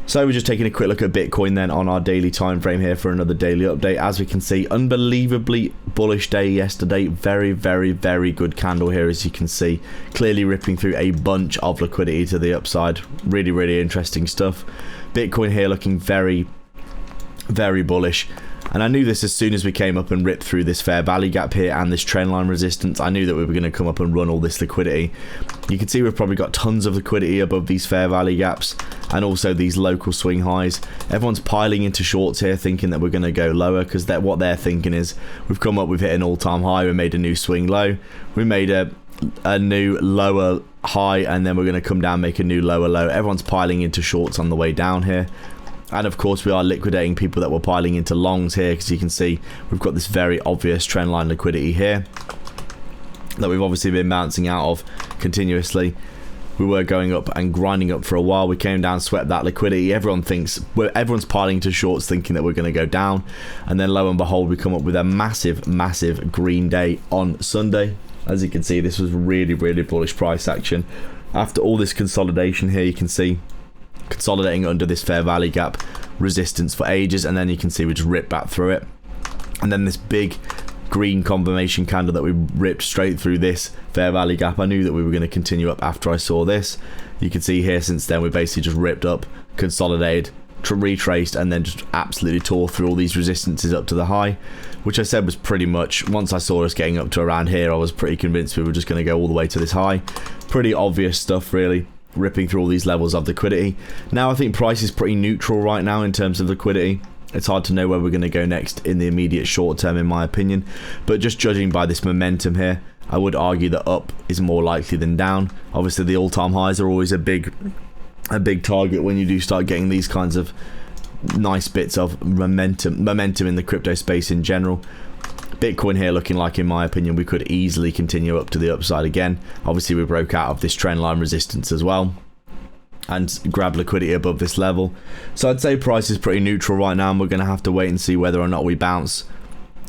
So we're just taking a quick look at Bitcoin then on our daily time frame here for another daily update. As we can see, unbelievably bullish day yesterday. Very, very, very good candle here, as you can see. Clearly ripping through a bunch of liquidity to the upside. Really, really interesting stuff. Bitcoin here looking very, very bullish. And I knew this as soon as we came up and ripped through this fair value gap here and this trendline resistance. I knew that we were going to come up and run all this liquidity. You can see we've probably got tons of liquidity above these fair value gaps and also these local swing highs. Everyone's piling into shorts here thinking that we're going to go lower, because what they're thinking is we've come up, we've hit an all-time high, we made a new swing low, we made a new lower high, and then we're going to come down, make a new lower low. Everyone's piling into shorts on the way down here. And of course we are liquidating people that were piling into longs here, because you can see we've got this very obvious trendline liquidity here that we've obviously been bouncing out of continuously. We were going up and grinding up for a while. We came down, swept that liquidity. Everyone's piling to shorts thinking that we're going to go down, and then lo and behold we come up with a massive, massive green day on Sunday. As you can see, this was really, really bullish price action. After all this consolidation here, you can see consolidating under this fair value gap resistance for ages, and then you can see we just ripped back through it, and then this big green confirmation candle that we ripped straight through this fair value gap. I knew that we were going to continue up after I saw this. You can see here since then we basically just ripped up, consolidated, retraced, and then just absolutely tore through all these resistances up to the high, which I said was pretty much, once I saw us getting up to around here, I was pretty convinced we were just going to go all the way to this high. Pretty obvious stuff really, ripping through all these levels of liquidity. Now I think price is pretty neutral right now in terms of liquidity. It's hard to know where we're going to go next in the immediate short term, in my opinion, but just judging by this momentum here, I would argue that up is more likely than down. Obviously the all-time highs are always a big target when you do start getting these kinds of nice bits of momentum in the crypto space in general. Bitcoin here looking like, in my opinion, we could easily continue up to the upside again. Obviously we broke out of this trend line resistance as well and grab liquidity above this level. So I'd say price is pretty neutral right now, and we're going to have to wait and see whether or not we bounce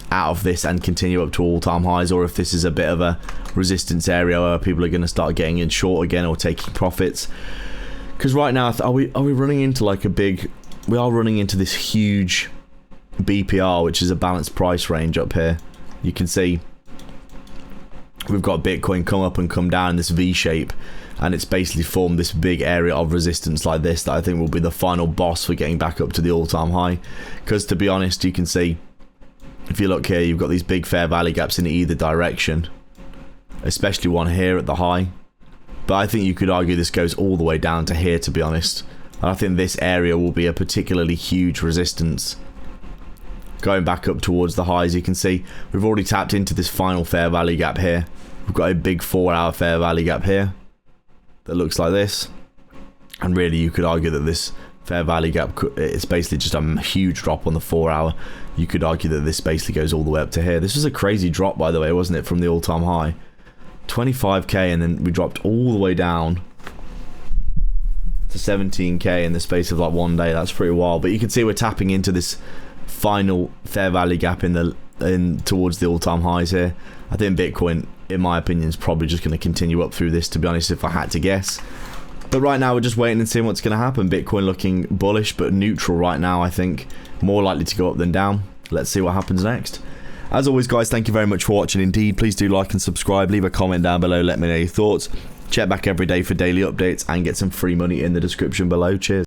out of this and continue up to all-time highs, or if this is a bit of a resistance area where people are going to start getting in short again or taking profits. Because right now, are we running into like we are running into this huge BPR, which is a balanced price range up here. You can see we've got Bitcoin come up and come down in this V shape, and it's basically formed this big area of resistance like this that I think will be the final boss for getting back up to the all-time high. Because to be honest, you can see, if you look here, you've got these big fair value gaps in either direction, especially one here at the high. But I think you could argue this goes all the way down to here, to be honest. And I think this area will be a particularly huge resistance going back up towards the highs. You can see we've already tapped into this final fair value gap here. We've got a big 4-hour fair value gap here that looks like this, and really you could argue that this fair value gap, it's basically just a huge drop on the 4-hour. You could argue that this basically goes all the way up to here. This was a crazy drop, by the way, wasn't it, from the all-time high? 25k, and then we dropped all the way down to 17k in the space of like one day. That's pretty wild. But you can see we're tapping into this final fair value gap towards the all-time highs here. I think Bitcoin, in my opinion, is probably just going to continue up through this, to be honest, if I had to guess. But right now we're just waiting and seeing what's going to happen. Bitcoin looking bullish but neutral right now, I think. More likely to go up than down. Let's see what happens next. As always, guys, thank you very much for watching indeed. Please do like and subscribe. Leave a comment down below. Let me know your thoughts. Check back every day for daily updates and get some free money in the description below. Cheers.